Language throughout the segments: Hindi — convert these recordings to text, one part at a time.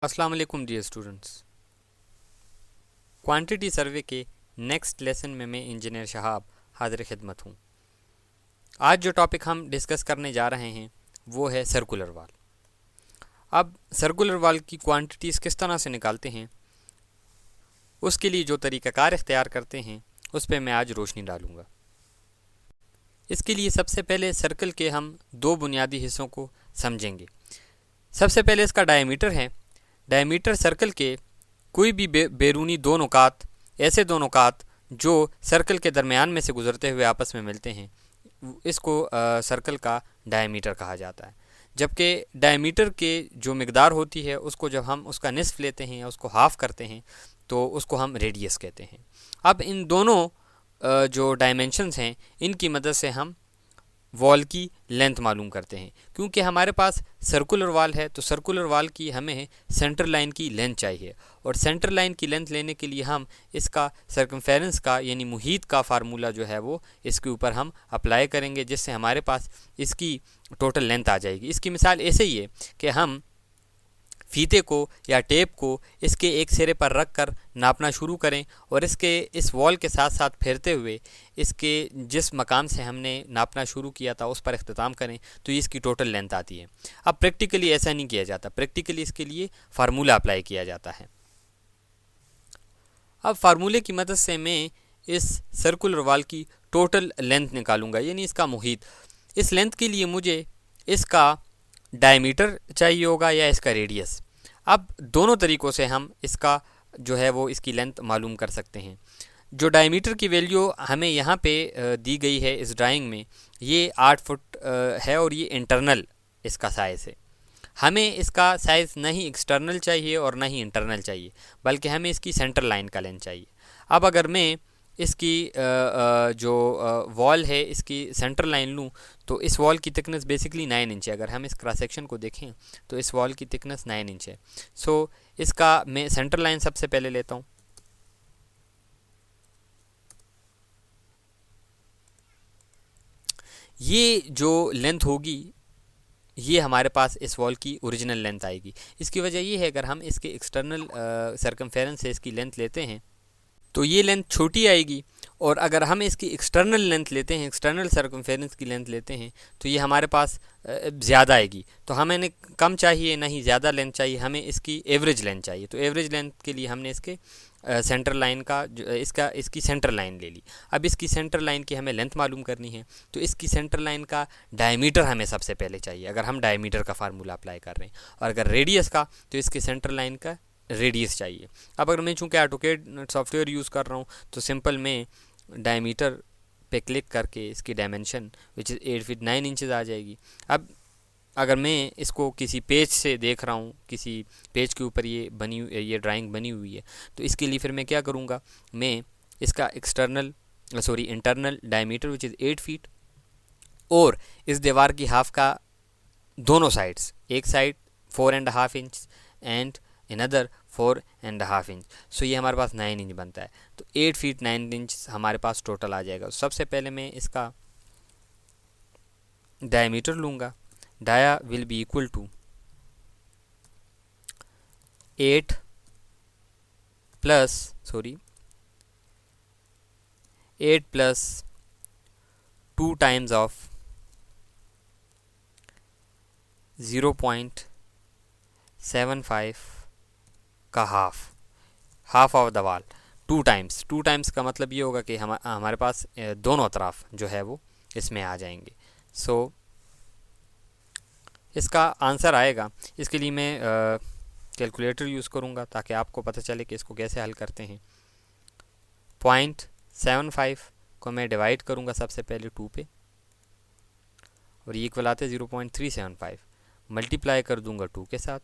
अस्सलाम वालेकुम डियर स्टूडेंट्स। क्वांटिटी सर्वे के नेक्स्ट लेसन में मैं इंजीनियर शहाब हाजिर खिदमत हूँ। आज जो टॉपिक हम डिस्कस करने जा रहे हैं वो है सर्कुलर वाल। अब सर्कुलर वाल की क्वांटिटीज़ किस तरह से निकालते हैं, उसके लिए जो तरीक़ाकार इख्तियार करते हैं उस पर मैं आज रोशनी डालूँगा। इसके लिए सबसे पहले सर्कल के हम दो बुनियादी हिस्सों को समझेंगे। सबसे पहले इसका डायमीटर है। डायमीटर सर्कल के कोई भी बैरूनी दो नुकात, ऐसे दो नुकात जो सर्कल के दरमियान में से गुजरते हुए आपस में मिलते हैं, इसको सर्कल का डायमीटर कहा जाता है। जबकि डायमीटर के जो मिकदार होती है उसको जब हम उसका निस्फ लेते हैं या उसको हाफ़ करते हैं तो उसको हम रेडियस कहते हैं। अब इन दोनों जो डायमेंशंस हैं इनकी मदद से हम वॉल की लेंथ मालूम करते हैं। क्योंकि हमारे पास सर्कुलर वाल है तो सर्कुलर वाल की हमें सेंटर लाइन की लेंथ चाहिए, और सेंटर लाइन की लेंथ लेने के लिए हम इसका सर्कमफेरेंस का यानी मुहीत का फार्मूला जो है वो इसके ऊपर हम अप्लाई करेंगे, जिससे हमारे पास इसकी टोटल लेंथ आ जाएगी। इसकी मिसाल ऐसे ही है कि हम फीते को या टेप को इसके एक सिरे पर रख कर नापना शुरू करें और इसके इस वॉल के साथ साथ फेरते हुए इसके जिस मकाम से हमने नापना शुरू किया था उस पर इख्तिताम करें तो ये इसकी टोटल लेंथ आती है। अब प्रैक्टिकली ऐसा नहीं किया जाता, प्रैक्टिकली इसके लिए फार्मूला अप्लाई किया जाता है। अब फार्मूले की मदद से मैं इस सर्कुलर वाल की टोटल लेंथ निकालूंगा, यानी इसका मुहीत। इस लेंथ के लिए मुझे इसका डायमीटर चाहिए होगा या इसका रेडियस। अब दोनों तरीक़ों से हम इसका जो है वो इसकी लेंथ मालूम कर सकते हैं। जो डायमीटर की वैल्यू हमें यहाँ पे दी गई है इस ड्राइंग में, ये 8 फुट है और ये इंटरनल इसका साइज़ है। हमें इसका साइज़ ना ही एक्सटर्नल चाहिए और ना ही इंटरनल चाहिए, बल्कि हमें इसकी सेंटर लाइन का लेंथ चाहिए। अब अगर मैं इसकी जो वॉल है इसकी सेंटर लाइन लूँ तो इस वॉल की थिकनेस बेसिकली 9 इंच है। अगर हम इस क्रॉस सेक्शन को देखें तो इस वॉल की थिकनेस 9 इंच है। सो इसका मैं सेंटर लाइन सबसे पहले लेता हूँ। ये जो लेंथ होगी ये हमारे पास इस वॉल की ओरिजिनल लेंथ आएगी। इसकी वजह ये है अगर हम इसके एक्सटर्नल सर्कमफेरेंस से इसकी लेंथ लेते हैं तो ये लेंथ छोटी आएगी, और अगर हम इसकी एक्सटर्नल लेंथ लेते हैं, एक्सटर्नल सर्कमफेरेंस की लेंथ लेते हैं तो ये हमारे पास ज़्यादा आएगी। तो हमें कम चाहिए ना ही ज़्यादा लेंथ चाहिए, हमें इसकी एवरेज लेंथ चाहिए। तो एवरेज लेंथ के लिए हमने इसके सेंटर लाइन का इसकी सेंटर लाइन ले ली। अब इसकी सेंटर लाइन की हमें लेंथ मालूम करनी है तो इसकी सेंटर लाइन का डायमीटर हमें सबसे पहले चाहिए, अगर हम डायमीटर का फार्मूला अप्लाई कर रहे हैं। और अगर रेडियस का तो इसकी सेंटर लाइन का रेडियस चाहिए। अब अगर मैं चूँकि ऑटोकैड सॉफ्टवेयर यूज़ कर रहा हूँ तो सिंपल में डायमीटर पे क्लिक करके इसकी dimension which is 8 feet 9 inches आ जाएगी। अब अगर मैं इसको किसी पेज से देख रहा हूँ, किसी पेज के ऊपर ये ड्राइंग बनी हुई है, तो इसके लिए फिर मैं क्या करूँगा, मैं इसका internal diameter which is 8 feet और इस दीवार की हाफ का दोनों साइड्स, एक side 4.5 inch and another 4.5 inch, so ये हमारे पास 9 इंच बनता है। तो 8 फीट 9 इंच हमारे पास टोटल आ जाएगा। सबसे पहले मैं इसका डायमीटर लूँगा। Dia will be equal to 8 plus 2 times of 0.75 का हाफ ऑफ द वाल। 2 टाइम्स का मतलब ये होगा कि हमारे पास दोनों अतराफ जो है वो इसमें आ जाएंगे। सो इसका आंसर आएगा। इसके लिए मैं कैलकुलेटर यूज़ करूँगा ताकि आपको पता चले कि इसको कैसे हल करते हैं। 0.75 को मैं डिवाइड करूँगा सबसे पहले 2 पे, और ये इक्वल आते 0.375, मल्टीप्लाई कर दूँगा 2 के साथ,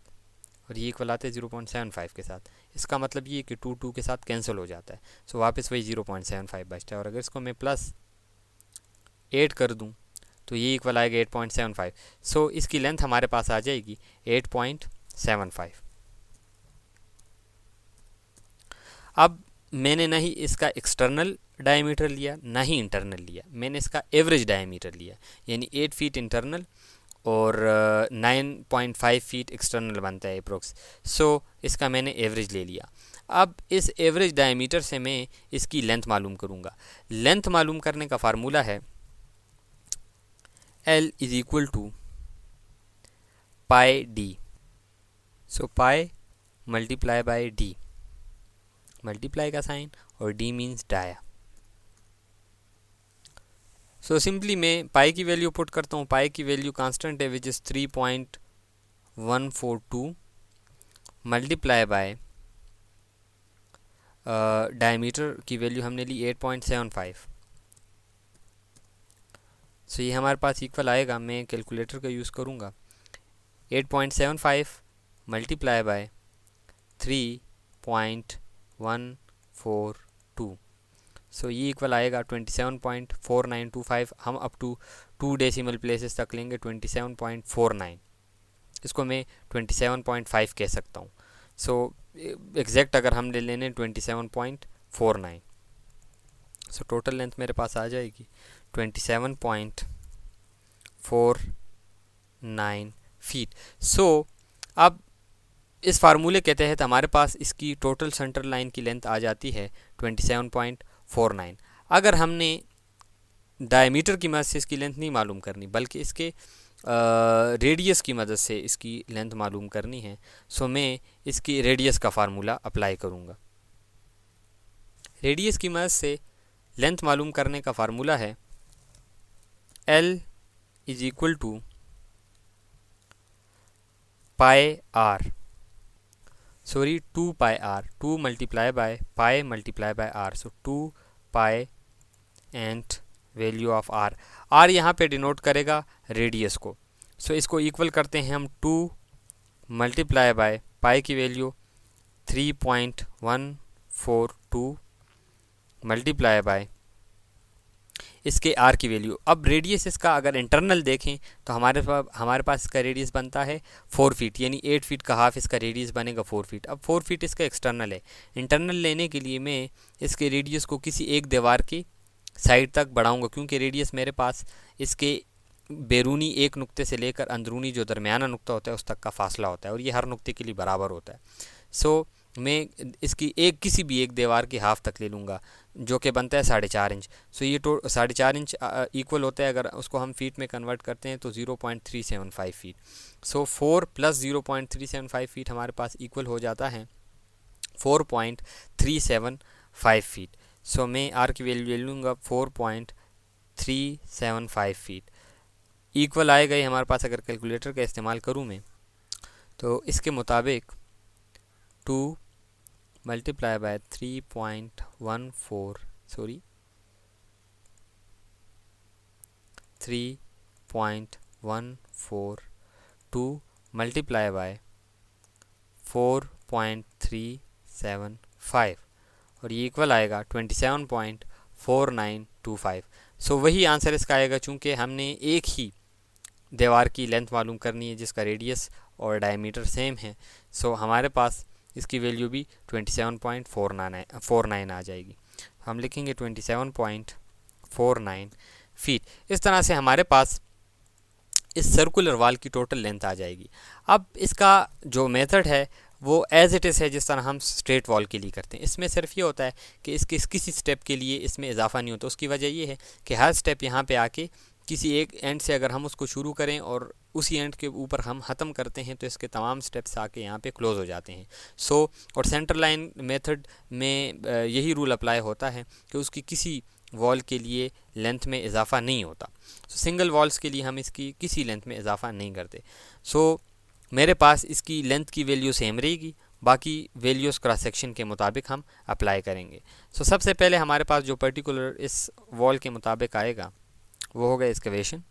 और ये इक्वल आते 0.75 के साथ। इसका मतलब ये कि 2 के साथ कैंसिल हो जाता है, सो वापस वही 0.75 बचता है। और अगर इसको मैं प्लस 8 कर दूँ तो ये इक्वल आएगा 8.75। सो इसकी लेंथ हमारे पास आ जाएगी 8.75। अब मैंने ना ही इसका एक्सटर्नल डायमीटर लिया ना ही इंटरनल लिया, मैंने इसका एवरेज डायमीटर लिया, यानी 8 फीट इंटरनल और 9.5 फीट एक्सटर्नल बनता है अप्रोक्स। सो इसका मैंने एवरेज ले लिया। अब इस एवरेज डायमीटर से मैं इसकी लेंथ मालूम करूँगा। लेंथ मालूम करने का फार्मूला है L is equal to pi D. So pi multiply by D, multiply का साइन और D means dia. So simply मैं पाई की वैल्यू पुट करता हूँ। पाई की वैल्यू कांस्टेंट है which is 3.142 multiply by diameter की वैल्यू हमने ली 8.75। सो ये हमारे पास इक्वल आएगा, मैं कैलकुलेटर का यूज़ करूँगा। 8.75 मल्टीप्लाई बाय 3.142। सो ये इक्वल आएगा 27.4925। हम अप टू 2 डेसिमल प्लेसेस तक लेंगे 27.49। इसको मैं 27.5 कह सकता हूँ। सो एग्जैक्ट अगर हम ले लेने 27.49। सो टोटल लेंथ मेरे पास आ जाएगी 27.49 फीट। सो अब इस फार्मूले के तहत हमारे पास इसकी टोटल सेंटर लाइन की लेंथ आ जाती है 27.49। अगर हमने डायमीटर की मदद से इसकी लेंथ नहीं मालूम करनी बल्कि इसके रेडियस की मदद से इसकी लेंथ मालूम करनी है, सो मैं इसकी रेडियस का फार्मूला अप्लाई करूँगा। रेडियस की मदद से लेंथ मालूम करने का फार्मूला है L is equal to pi R, sorry 2 pi R, 2 multiply by pi multiply by R. So 2 pi and value of R. R यहाँ पे डिनोट करेगा रेडियस को। सो इसको इक्वल करते हैं हम 2 मल्टीप्लाई बाय पाई की वैल्यू 3.142 मल्टीप्लाई बाय इसके आर की वैल्यू। अब रेडियस इसका अगर इंटरनल देखें तो हमारे पास इसका रेडियस बनता है 4 फीट, यानी 8 फीट का हाफ इसका रेडियस बनेगा 4 फीट। अब 4 फीट इसका एक्सटर्नल है। इंटरनल लेने के लिए मैं इसके रेडियस को किसी एक दीवार की साइड तक बढ़ाऊंगा, क्योंकि रेडियस मेरे पास इसके बैरूनी एक नुक्ते से लेकर अंदरूनी जो दरमियाना नुक्ता होता है उस तक का फासला होता है, और ये हर नुक्ते के लिए बराबर होता है। सो मैं इसकी किसी भी एक दीवार की हाफ तक ले लूँगा जो कि बनता है 4.5 इंच। सो ये 4.5 इंच इक्वल होता है, अगर उसको हम फीट में कन्वर्ट करते हैं तो 0.375 फीट। सो 4 प्लस 0.375 फीट हमारे पास इक्वल हो जाता है 4.375 फीट। सो मैं आर की वैल्यू ले लूँगा 4.375 फीट। इक्वल आएगा ये हमारे पास, अगर कैलकुलेटर का इस्तेमाल करूँ मैं तो इसके मुताबिक 2 मल्टीप्लाई बाय 3.142 मल्टीप्लाई बाय 4.375 और ये इक्वल आएगा 27.4925। सो वही आंसर इसका आएगा, चूँकि हमने एक ही दीवार की लेंथ मालूम करनी है जिसका रेडियस और डायमीटर सेम है। सो हमारे पास इसकी वैल्यू भी 27.49 आ जाएगी। हम लिखेंगे 27.49 फीट। इस तरह से हमारे पास इस सर्कुलर वाल की टोटल लेंथ आ जाएगी। अब इसका जो मेथड है वो एज़ इट इज़ है जिस तरह हम स्ट्रेट वॉल के लिए करते हैं। इसमें सिर्फ ये होता है कि इसके किसी स्टेप के लिए इसमें इजाफा नहीं होता। उसकी वजह ये है कि हर स्टेप यहाँ पे आके किसी एक एंड से अगर हम उसको शुरू करें और उसी एंड के ऊपर हम ख़त्म करते हैं तो इसके तमाम स्टेप्स आके यहाँ पे क्लोज़ हो जाते हैं। सो और सेंटर लाइन मेथड में यही रूल अप्लाई होता है कि उसकी किसी वॉल के लिए लेंथ में इजाफा नहीं होता। सो सिंगल वॉल्स के लिए हम इसकी किसी लेंथ में इजाफा नहीं करते। सो मेरे पास इसकी लेंथ की वैल्यू सेम रहेगी, बाकी वैल्यूज़ क्रॉस सेक्शन के मुताबिक हम अप्लाई करेंगे। सो सबसे पहले हमारे पास जो पर्टिकुलर इस वॉल के मुताबिक आएगा वो होगा एक्सकवेशन।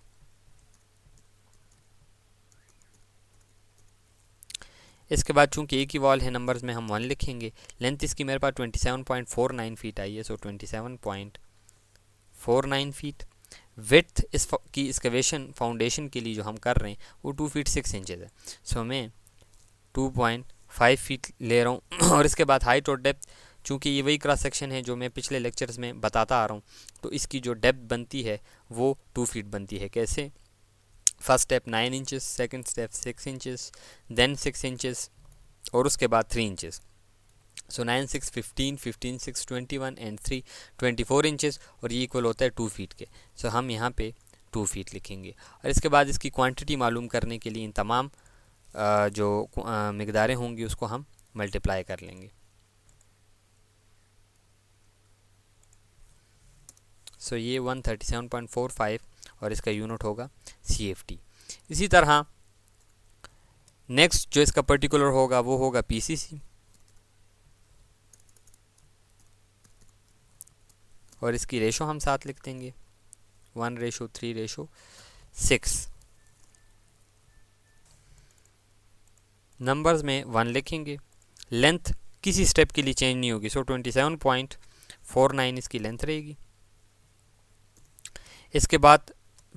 इसके बाद चूंकि एक ही वॉल है नंबर्स में हम 1 लिखेंगे। लेंथ इसकी मेरे पास 27.49 फीट आई है, सो 27.49 फीट। विड्थ की एक्सकवेशन फाउंडेशन के लिए जो हम कर रहे हैं वो 2 फीट 6 इंचेस है। सो मैं 2.5 फीट ले रहा हूँ और इसके बाद हाइट और डेप्थ, चूँकि ये वही क्रॉस सेक्शन है जो मैं पिछले लेक्चर्स में बताता आ रहा हूँ, तो इसकी जो डेप्थ बनती है वो 2 फीट बनती है। कैसे? First step 9 inches, second step 6 inches, then 6 inches और उसके बाद 3 इंचेस। सो 9 6 15, 15 6 21 एंड 3 24 इंचेस और ये इक्वल होता है 2 फीट के। सो हम यहाँ पे 2 फीट लिखेंगे और इसके बाद इसकी क्वांटिटी मालूम करने के लिए इन तमाम जो मिकदारें होंगी उसको हम मल्टीप्लाई कर लेंगे। सो ये 137.45 और इसका यूनिट होगा CFT। इसी तरह नेक्स्ट जो इसका पर्टिकुलर होगा वो होगा PCC और इसकी रेशो हम साथ लिख देंगे 1:3:6। नंबर्स में 1 लिखेंगे। लेंथ किसी स्टेप के लिए चेंज नहीं होगी, सो 27.49 इसकी लेंथ रहेगी। इसके बाद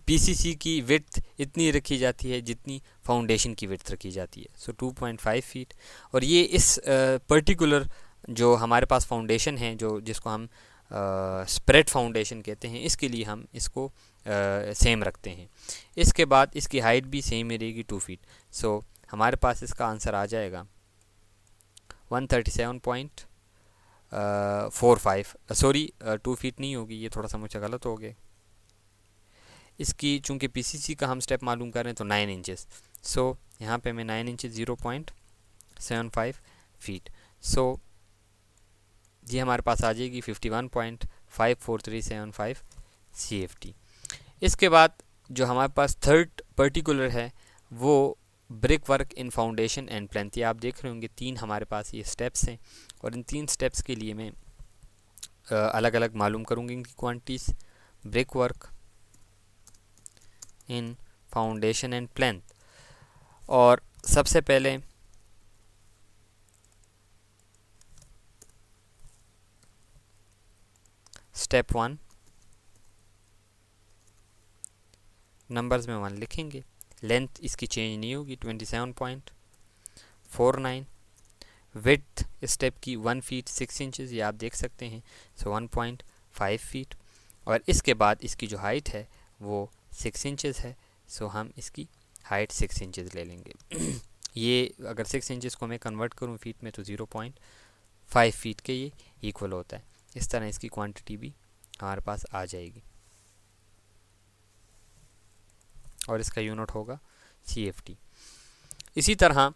PCC की विड्थ इतनी रखी जाती है जितनी फाउंडेशन की विड्थ रखी जाती है, सो 2.5 फीट। और ये इस पर्टिकुलर जो हमारे पास फाउंडेशन है जो जिसको हम स्प्रेड फाउंडेशन कहते हैं, इसके लिए हम इसको सेम रखते हैं। इसके बाद इसकी हाइट भी सेम ही रहेगी 2 फीट। सो हमारे पास इसका आंसर आ जाएगा 137.45। सॉरी 2 फीट नहीं होगी, ये थोड़ा सा मुझे गलत हो गया। इसकी चूँकि PCC का हम स्टेप मालूम कर रहे हैं तो 9 इंचेस, सो यहाँ पे मैं 9 इंचेस 0.75 फीट। सो ये हमारे पास आ जाएगी 51.54375 CFT। इसके बाद जो हमारे पास थर्ड पर्टिकुलर है वो brick work in foundation and plinth. ये आप देख रहे होंगे 3 हमारे पास ये स्टेप्स हैं और इन 3 स्टेप्स के लिए मैं अलग अलग मालूम करूँगी इनकी quantities. Brick work in foundation and plinth, और सबसे पहले स्टेप 1 नंबर्स में 1 लिखेंगे। लेंथ इसकी चेंज नहीं होगी 27.49। विड्थ स्टेप की 1 फीट 6 इंचेस, ये आप देख सकते हैं, सो 1.5 फीट। और इसके बाद इसकी जो हाइट है वो 6 इंचेस है, सो हम इसकी हाइट 6 इंचेस ले लेंगे। ये अगर 6 इंचेस को मैं कन्वर्ट करूँ फीट में तो 0.5 फीट के ये इक्वल होता है। इस तरह इसकी क्वांटिटी भी हमारे पास आ जाएगी और इसका यूनिट होगा CFT। इसी तरह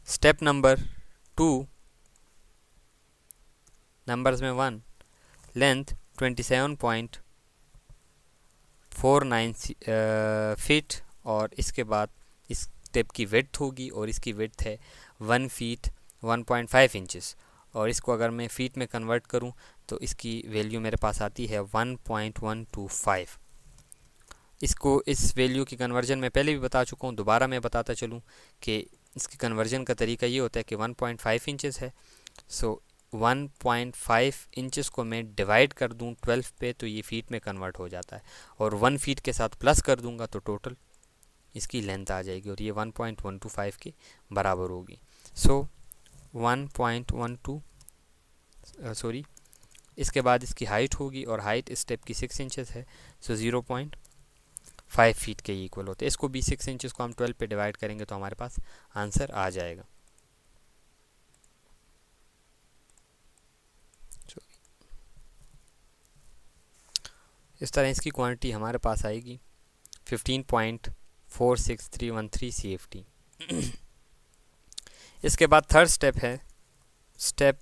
स्टेप नंबर 2 नंबर्स में 1 लेंथ 27.49 फीट और इसके बाद इस स्टेप की विड्थ होगी और इसकी विड्थ है 1 फीट 1.5 इंचेस और इसको अगर मैं फीट में कन्वर्ट करूं तो इसकी वैल्यू मेरे पास आती है 1.125। इसको इस वैल्यू की कन्वर्जन मैं पहले भी बता चुका हूं, दोबारा मैं बताता चलूं कि इसकी कन्वर्जन का तरीका ये होता है कि 1.5 इंचेस है, सो 1.5 इंचेस को मैं डिवाइड कर दूं 12 पे तो ये फीट में कन्वर्ट हो जाता है और 1 फीट के साथ प्लस कर दूंगा तो टोटल इसकी लेंथ आ जाएगी और ये 1.125 के बराबर होगी। सो 1.12 सॉरी इसके बाद इसकी हाइट होगी और हाइट इस स्टेप की 6 इंचेस है, सो 0.5 फीट के इक्वल होते हैं। इसको भी 6 इंचेस को हम 12 पे डिवाइड करेंगे तो हमारे पास आंसर आ जाएगा। इस तरह इसकी क्वांटिटी हमारे पास आएगी 15.46313 CFT। इसके बाद थर्ड स्टेप है स्टेप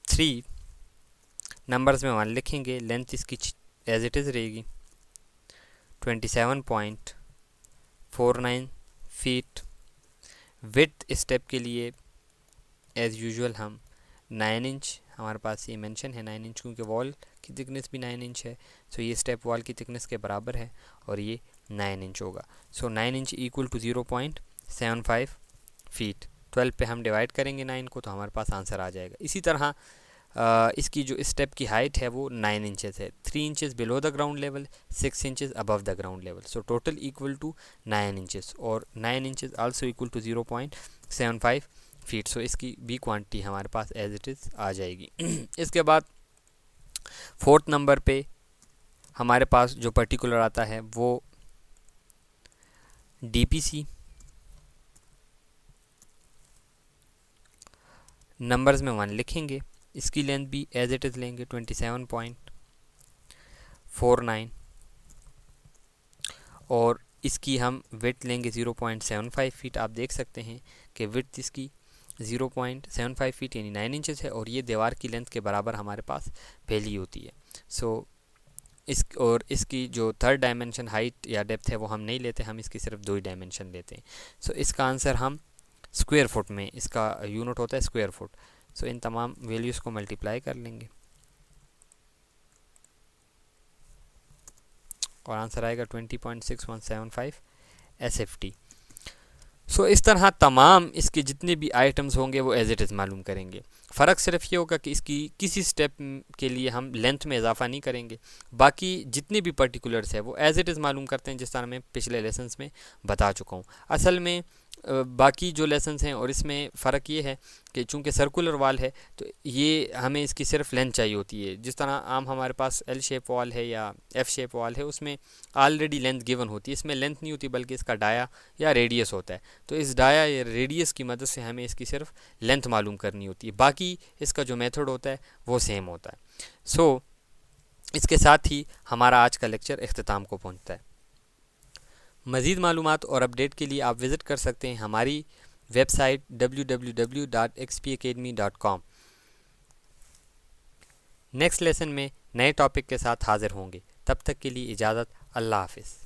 3 नंबर्स में 1 लिखेंगे। लेंथ इसकी एज इट इज़ रहेगी 27.49 फीट। विड्थ स्टेप के लिए एज़ यूजुअल हम 9 इंच, हमारे पास ये मेंशन है 9 इंच क्योंकि वॉल की थिकनेस भी 9 इंच है, सो ये स्टेप वॉल की थिकनेस के बराबर है और ये 9 इंच होगा। सो 9 इंच इक्वल टू 0.75 फीट। 12 पे हम डिवाइड करेंगे 9 को तो हमारे पास आंसर आ जाएगा। इसी तरह इसकी जो स्टेप की हाइट है वो 9 इंचेस है, 3 inches below the ground level, 6 inches above the ground level, so total equal to 9 inches और 9 inches also equal to 0.75 feet. So इसकी भी क्वांटिटी हमारे पास एज इट इज़ आ जाएगी। इसके बाद फोर्थ नंबर पे हमारे पास जो पर्टिकुलर आता है वो DPC, नंबर्स में 1 लिखेंगे, इसकी लेंथ भी एज इट इज़ लेंगे 27.49 और इसकी हम विड्थ लेंगे 0.75 फीट। आप देख सकते हैं कि विड्थ इसकी 0.75 फीट यानी 9 इंचेस है और ये दीवार की लेंथ के बराबर हमारे पास फैली होती है। इसकी जो थर्ड डायमेंशन हाइट या डेप्थ है वो हम नहीं लेते, हम इसकी सिर्फ 2 ही डायमेंशन लेते हैं। इसका आंसर हम स्क्वायर फुट में, इसका यूनिट होता है स्क्वायर फुट। इन तमाम वैल्यूज़ को मल्टीप्लाई कर लेंगे और आंसर आएगा 20.6175 SFT। इस तरह तमाम इसके जितने भी आइटम्स होंगे वो एज इट इज़ मालूम करेंगे। फ़र्क सिर्फ ये होगा कि इसकी किसी स्टेप के लिए हम लेंथ में इजाफा नहीं करेंगे, बाकी जितने भी पर्टिकुलर्स है वो एज इट इज़ मालूम करते हैं, जिस तरह मैं पिछले लेसन्स में बता चुका हूँ। असल में बाकी जो लेसन्स हैं और इसमें फ़र्क ये है कि चूँकि सर्कुलर वाल है तो ये हमें इसकी सिर्फ लेंथ चाहिए होती है। जिस तरह आम हमारे पास L शेप वॉल है या F शेप वॉल है उसमें ऑलरेडी लेंथ गिवन होती है, इसमें लेंथ नहीं होती बल्कि इसका डाया या रेडियस होता है। इस डाया या रेडियस की मदद से हमें इसकी सिर्फ लेंथ मालूम करनी होती है, बाकी इसका जो मेथड होता है वो सेम होता है। इसके साथ ही हमारा आज का लेक्चर इख्तिताम को पहुँचता है। मज़ीद मालूमात और अपडेट के लिए आप विज़िट कर सकते हैं हमारी वेबसाइट www.xpacademy.com। नेक्स्ट लेसन में नए टॉपिक के साथ हाज़िर होंगे, तब तक के लिए इजाज़त, अल्लाह हाफ़िज़।